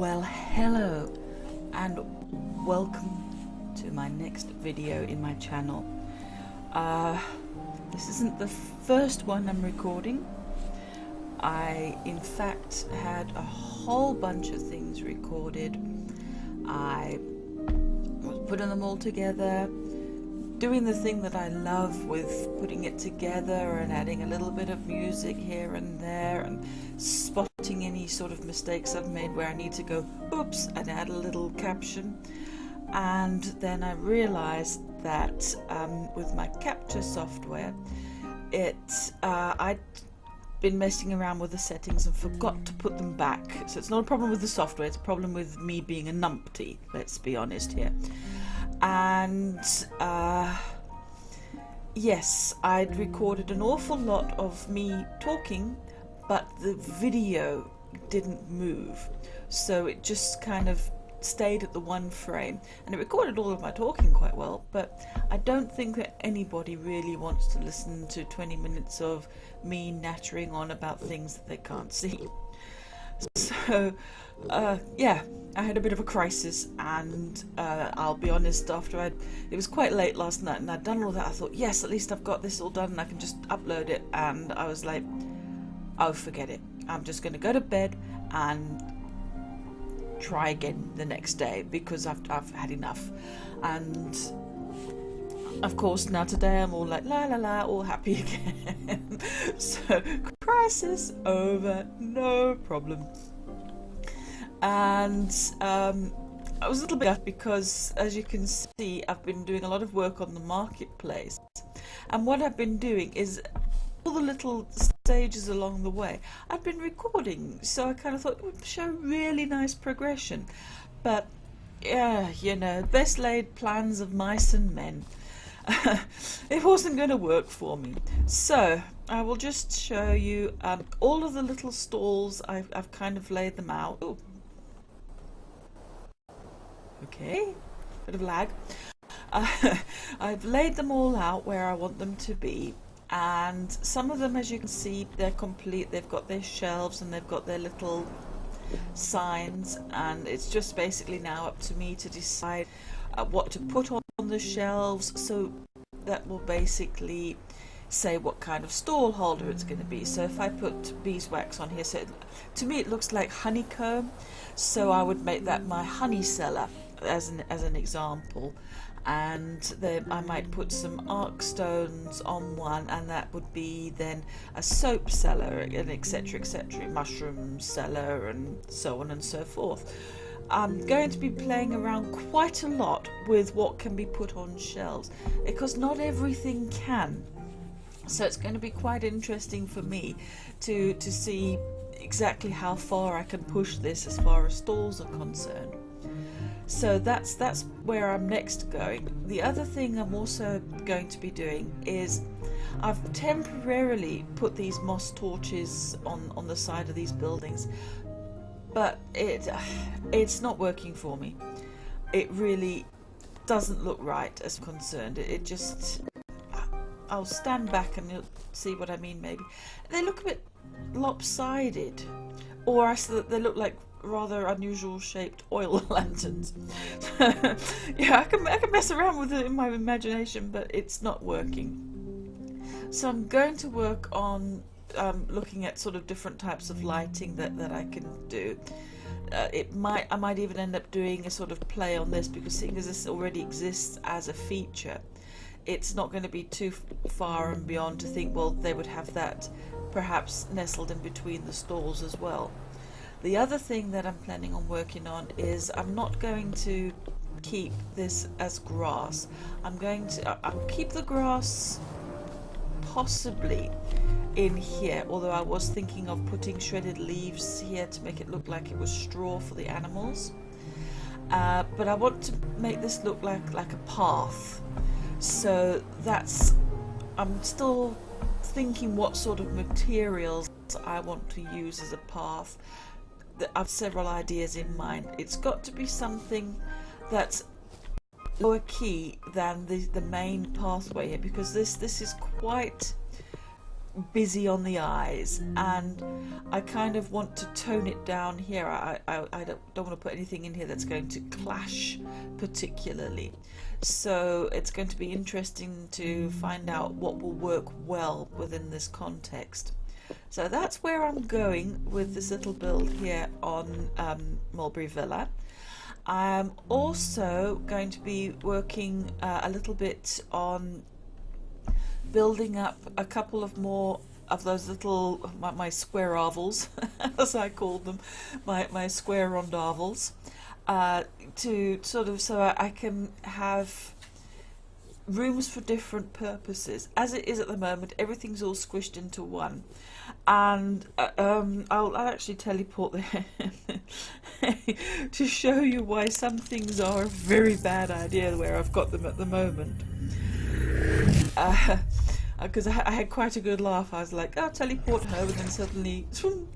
Well, hello and welcome to my next video in my channel. This isn't the first one I'm recording. I in fact had a whole bunch of things recorded. I was putting them all together, doing the thing that I love with putting it together and adding a little bit of music here and there and spotting any sort of mistakes I've made where I need to go oops and add a little caption. And then I realized that with my capture software, I'd been messing around with the settings and forgot to put them back. So it's not a problem with the software, it's a problem with me being a numpty, let's be honest here. And yes, I'd recorded an awful lot of me talking, but the video didn't move, so it just kind of stayed at the one frame, and it recorded all of my talking quite well, but I don't think that anybody really wants to listen to 20 minutes of me nattering on about things that they can't see. So yeah, I had a bit of a crisis, and I'll be honest, it was quite late last night and I'd done all that, I thought, yes, at least I've got this all done and I can just upload it, and I was like, oh, forget it, I'm just going to go to bed and try again the next day because I've had enough. And of course now today I'm all like la la la, all happy again. So crisis over, no problem. And I was a little bit because, as you can see, I've been doing a lot of work on the marketplace, and what I've been doing is all the little stages along the way I've been recording, so I kind of thought it would show really nice progression. But yeah, you know, best laid plans of mice and men. It wasn't going to work for me, so I will just show you all of the little stalls. I've kind of laid them out. Ooh. Okay, bit of lag. I've laid them all out where I want them to be, and some of them, as you can see, they're complete. They've got their shelves and they've got their little signs, and it's just basically now up to me to decide what to put on the shelves, so that will basically say what kind of stall holder it's going to be. So if I put beeswax on here, so to me it looks like honeycomb, so I would make that my honey cellar as an example, and then I might put some arc stones on one, and that would be then a soap cellar, and etc, mushroom cellar, and so on and so forth. I'm going to be playing around quite a lot with what can be put on shelves, because not everything can. So it's going to be quite interesting for me to see exactly how far I can push this as far as stalls are concerned. So that's where I'm next going. The other thing I'm also going to be doing is I've temporarily put these moss torches on the side of these buildings, but it's not working for me. It really doesn't look right as concerned. It just, I'll stand back and you'll see what I mean. Maybe they look a bit lopsided, or they look like rather unusual shaped oil lanterns. Yeah, I can mess around with it in my imagination, but it's not working. So I'm going to work on looking at sort of different types of lighting that I can do. I might even end up doing a sort of play on this, because seeing as this already exists as a feature, it's not going to be too far and beyond to think, well, they would have that perhaps nestled in between the stalls as well. The other thing that I'm planning on working on is I'm not going to keep this as grass. I'll keep the grass possibly in here, although I was thinking of putting shredded leaves here to make it look like it was straw for the animals. But I want to make this look like a path. So I'm still thinking what sort of materials I want to use as a path. I've several ideas in mind. It's got to be something that's lower key than the main pathway here, because this is quite busy on the eyes, and I kind of want to tone it down here. I don't want to put anything in here that's going to clash particularly. So it's going to be interesting to find out what will work well within this context. So that's where I'm going with this little build here on Mulberry Villa. I'm also going to be working a little bit on building up a couple of more of those little, my square ovals, as I call them, my square rondavels, to sort of, so I can have rooms for different purposes. As it is at the moment, everything's all squished into one, and I'll actually teleport there to show you why some things are a very bad idea where I've got them at the moment. Because I had quite a good laugh. I was like, oh, teleport home, and then suddenly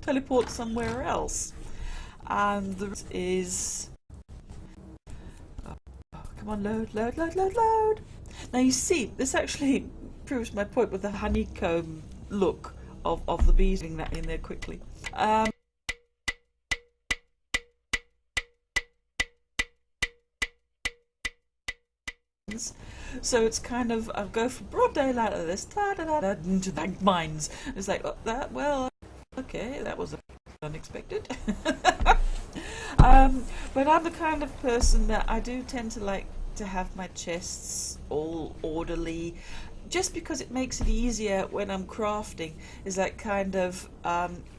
teleport somewhere else. And the rest is, oh, come on, load. Now you see, this actually proves my point with the honeycomb look of the bees, getting that in there quickly. So it's kind of, I'll go for broad daylight of this, into the mines. It's like, oh, that, well, okay, that was unexpected. But I'm the kind of person that I do tend to like to have my chests all orderly, just because it makes it easier when I'm crafting. Is that kind of,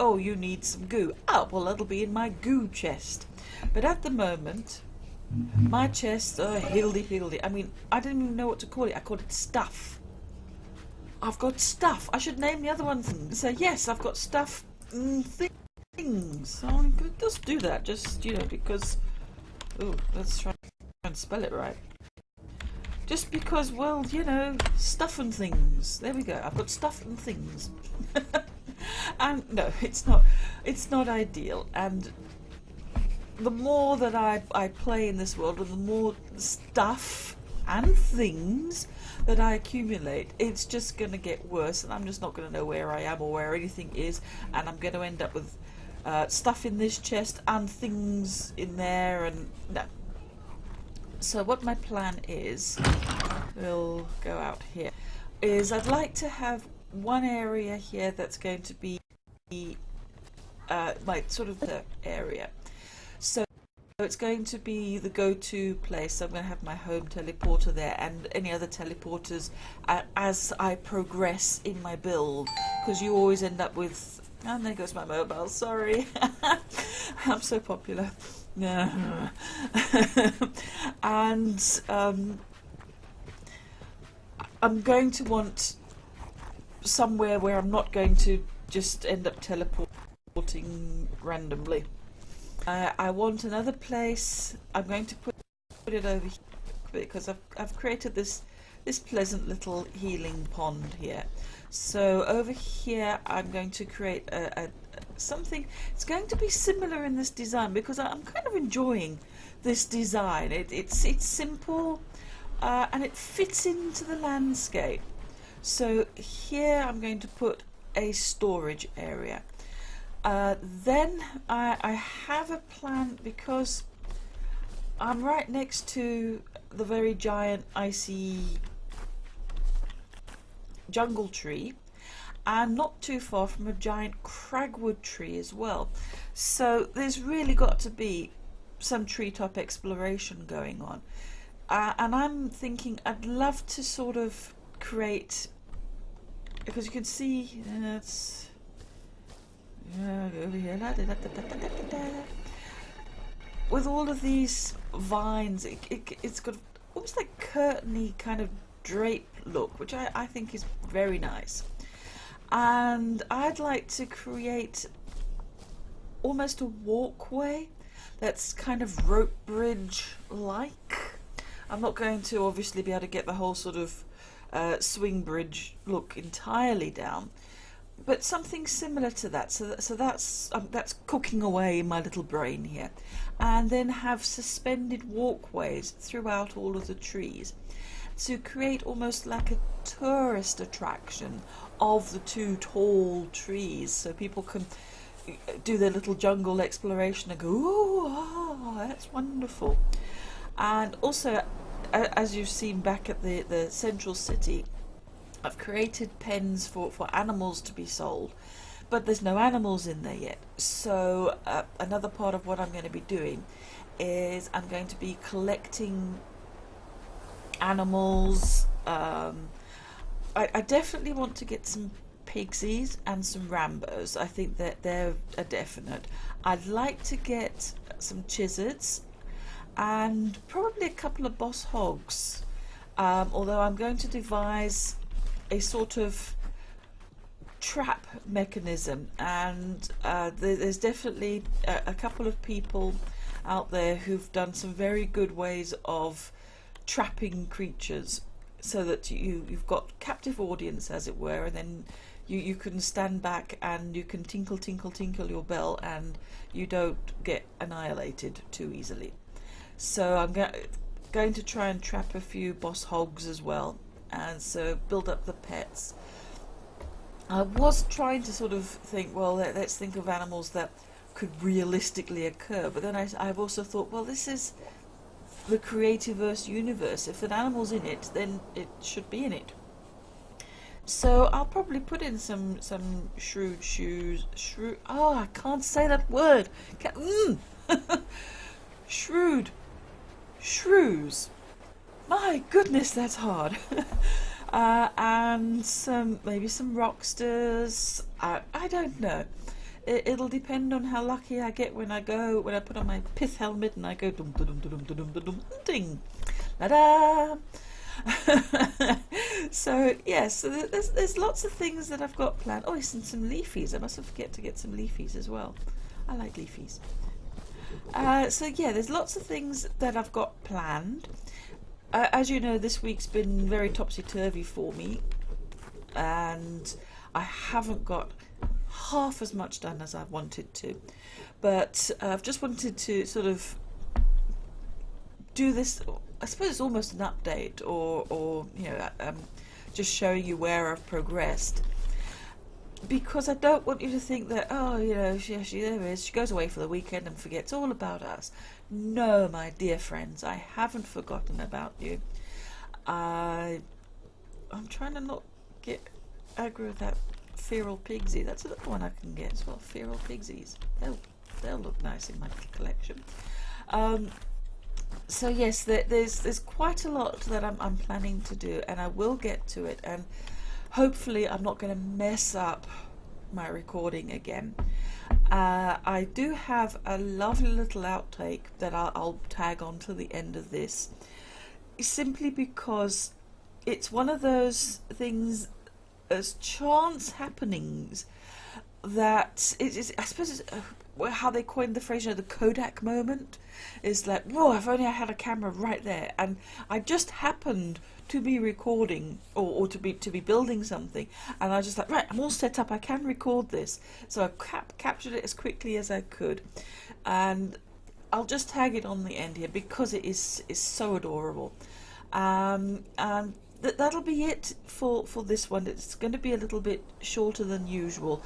oh, you need some goo. Oh, well, that'll be in my goo chest. But at the moment, my chests are higgledy-piggledy. I mean, I didn't even know what to call it. I called it stuff. I've got stuff. I should name the other one. So yes, I've got stuff things. So just do that. Just, you know, because... Oh, let's try and spell it right. Just because, well, you know, stuff and things. There we go. I've got stuff and things. And no, it's not ideal. And the more that I play in this world, and the more stuff and things that I accumulate, it's just going to get worse, and I'm just not going to know where I am or where anything is, and I'm going to end up with stuff in this chest and things in there, and no. So what my plan is, we'll go out here, is I'd like to have one area here that's going to be my sort of the area. So it's going to be the go-to place. So I'm going to have my home teleporter there, and any other teleporters as I progress in my build, because you always end up with, and there goes my mobile, sorry. I'm so popular. Yeah. And I'm going to want somewhere where I'm not going to just end up teleporting randomly. I want another place. I'm going to put it over here because I've created this pleasant little healing pond here. So over here I'm going to create a something. It's going to be similar in this design because I'm kind of enjoying this design. It's simple and it fits into the landscape. So here I'm going to put a storage area. Then I have a plan, because I'm right next to the very giant icy jungle tree, and not too far from a giant cragwood tree as well. So there's really got to be some treetop exploration going on. And I'm thinking I'd love to sort of create, because you can see it's over here, with all of these vines, it's got almost like curtainy kind of drape look, which I think is very nice. And I'd like to create almost a walkway that's kind of rope bridge like. I'm not going to obviously be able to get the whole sort of swing bridge look entirely down, but something similar to that. So that's cooking away in my little brain here. And then have suspended walkways throughout all of the trees to create almost like a tourist attraction of the two tall trees, so people can do their little jungle exploration and go, "Ooh, ah, that's wonderful." And also, as you've seen back at the central city, I've created pens for animals to be sold, but there's no animals in there yet. So another part of what I'm going to be doing is I'm going to be collecting animals. I definitely want to get some pigsies and some Rambos. I think that they're a definite. I'd like to get some Chisards and probably a couple of Boss Hogs, although I'm going to devise a sort of trap mechanism, and there's definitely a couple of people out there who've done some very good ways of trapping creatures, so that you've got captive audience, as it were, and then you can stand back and you can tinkle tinkle tinkle your bell and you don't get annihilated too easily. So I'm going to try and trap a few Boss Hogs as well, and so build up the pets. I was trying to sort of think, well, let's think of animals that could realistically occur, but then I've also thought, well, this is the Creativerse universe. If an animal's in it, then it should be in it. So I'll probably put in some shrewd shoes. Oh, I can't say that word. Shrewd shrews. My goodness, that's hard. And maybe some rocksters. I don't know. It'll depend on how lucky I get when I put on my pith helmet and I go dum dum dum dum dum dum dum ding, la da. So yes, so there's lots of things that I've got planned. Oh, yes, and some leafies. I mustn't forget to get some leafies as well. I like leafies. So yeah, there's lots of things that I've got planned. As you know, this week's been very topsy-turvy for me, and I haven't got half as much done as I wanted to, but I've just wanted to sort of do this. I suppose it's almost an update, or just showing you where I've progressed, because I don't want you to think that, oh, she there is, she goes away for the weekend and forgets all about us. No, my dear friends, I haven't forgotten about you. I'm trying to not get aggro with that feral pigsy. That's another one I can get as well. Feral pigsies. They'll look nice in my collection. So yes, there's quite a lot that I'm planning to do, and I will get to it, and hopefully I'm not going to mess up my recording again. I do have a lovely little outtake that I'll tag on to the end of this, simply because it's one of those things as chance happenings that I suppose it's how they coined the phrase, the Kodak moment. Is like, whoa, if only I had a camera right there, and I just happened to be recording or to be building something, and I was just like, right, I'm all set up, I can record this. So I captured it as quickly as I could, and I'll just tag it on the end here because it is so adorable. And that'll be it for this one. It's going to be a little bit shorter than usual.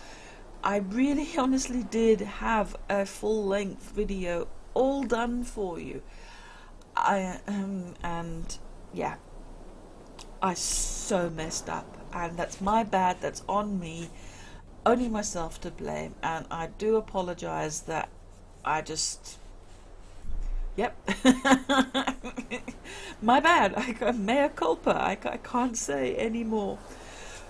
I really honestly did have a full-length video all done for you. And yeah, I so messed up, and that's my bad, that's on me, only myself to blame, and I do apologize that I just, yep, my bad, mea culpa, I can't say any more.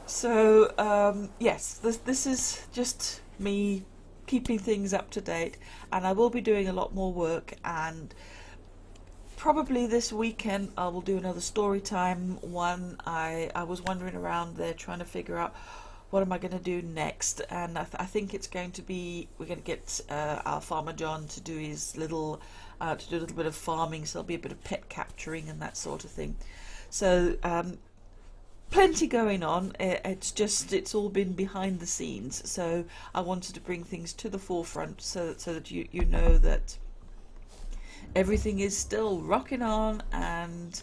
So yes, this is just me keeping things up to date, and I will be doing a lot more work, and probably this weekend I will do another story time one. I was wandering around there trying to figure out what am I going to do next, and I think it's going to be, we're going to get our farmer John to do his little to do a little bit of farming, so there'll be a bit of pet capturing and that sort of thing. So plenty going on. It's all been behind the scenes, so I wanted to bring things to the forefront so that you know that everything is still rocking on and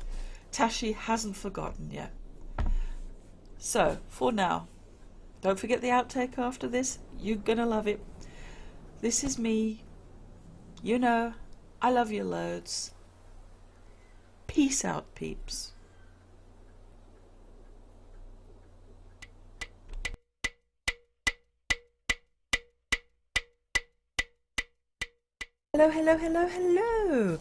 Tashi hasn't forgotten yet. So for now, Don't forget the outtake after this. You're gonna love it. This is me. You know, I love you loads. Peace out, peeps. Hello, hello, hello, hello.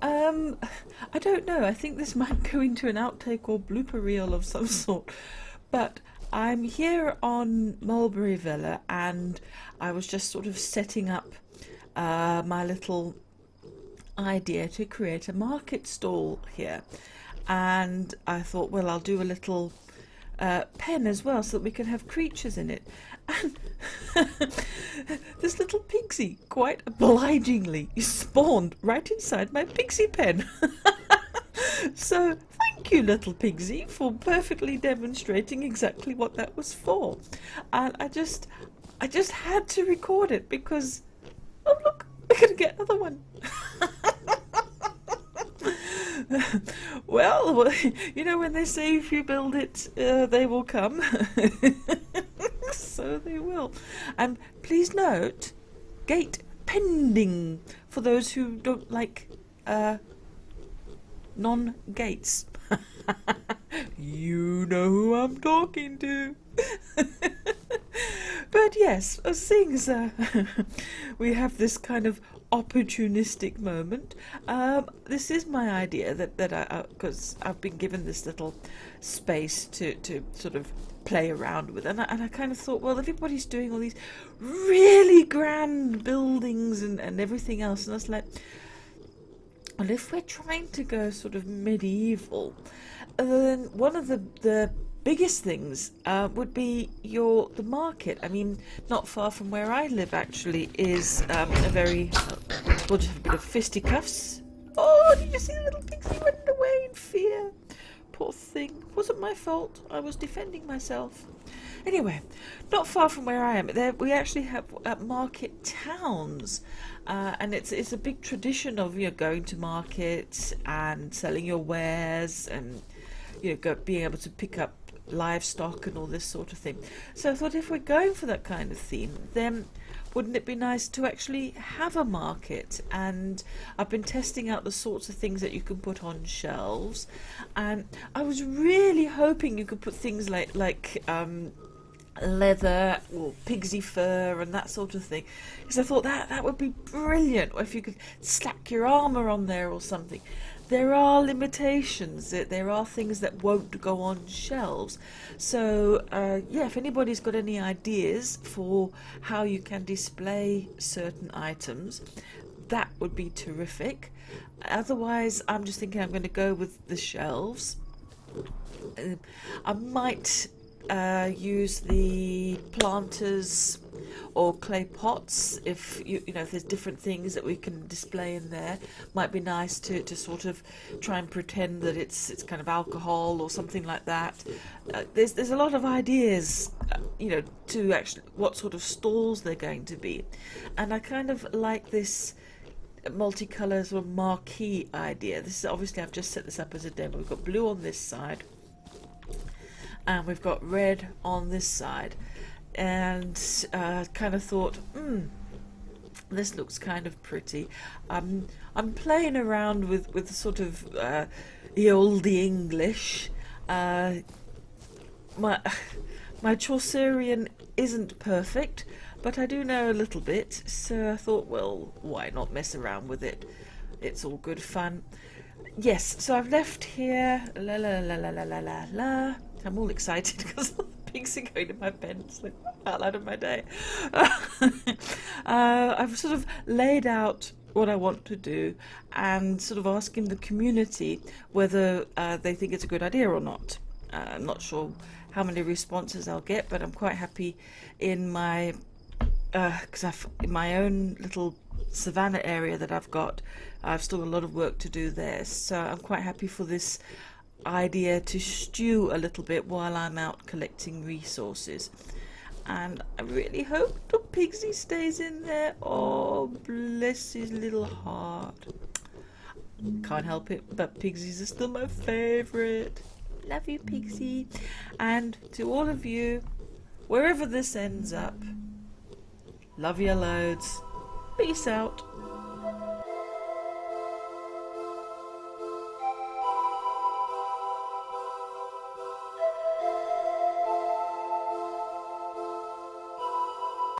I don't know. I think this might go into an outtake or blooper reel of some sort. But I'm here on Mulberry Villa, and I was just sort of setting up my little idea to create a market stall here. And I thought, well, I'll do a little pen as well so that we can have creatures in it. And this little pixie quite obligingly spawned right inside my pixie pen. So thank you, little pixie, for perfectly demonstrating exactly what that was for. And I just had to record it because, oh look, we're gonna get another one. Well, you know when they say if you build it, they will come. So they will. And please note, gate pending for those who don't like non-gates. You know who I'm talking to. But yes, seeing as we have this kind of opportunistic moment, this is my idea that I, because I've been given this little space to sort of play around with, and I kind of thought, well, everybody's doing all these really grand buildings and everything else, and I was like, well, if we're trying to go sort of medieval, then one of the biggest things would be the market. I mean, not far from where I live actually is a very, we'll just have a bit of fisticuffs. Oh, did you see the little pixie running away in fear? Poor thing. Wasn't my fault. I was defending myself. Anyway, not far from where I am, we actually have market towns, and it's a big tradition of going to market and selling your wares, and being able to pick up livestock and all this sort of thing. So I thought, if we're going for that kind of theme, then wouldn't it be nice to actually have a market? And I've been testing out the sorts of things that you can put on shelves, and I was really hoping you could put things like leather or pixie fur and that sort of thing, because I thought that would be brilliant if you could slack your armour on there or something. There are limitations. There are things that won't go on shelves. So yeah, if anybody's got any ideas for how you can display certain items, that would be terrific. Otherwise, I'm just thinking I'm going to go with the shelves. I might use the planters or clay pots if if there's different things that we can display in there. Might be nice to sort of try and pretend that it's kind of alcohol or something like that. There's a lot of ideas to actually what sort of stalls they're going to be, and I kind of like this multicolours or marquee idea. This is obviously, I've just set this up as a demo. We've got blue on this side and we've got red on this side, and kind of thought, this looks kind of pretty. I'm playing around with sort of the old English. My Chaucerian isn't perfect, but I do know a little bit, so I thought, well, why not mess around with it? It's all good fun. Yes, so I've left here, la la la la la la la la. I'm all excited because all the pigs are going in my pen. It's like, hell out of my day. I've sort of laid out what I want to do and sort of asking the community whether they think it's a good idea or not. I'm not sure how many responses I'll get, but I'm quite happy in my in my own little savannah area that I've got. I've still got a lot of work to do there, so I'm quite happy for this idea to stew a little bit while I'm out collecting resources. And I really hope the Pigsy stays in there. Oh, bless his little heart. Can't help it, but Pigsies are still my favourite. Love you, Pigsy. And to all of you, wherever this ends up, love you loads. Peace out.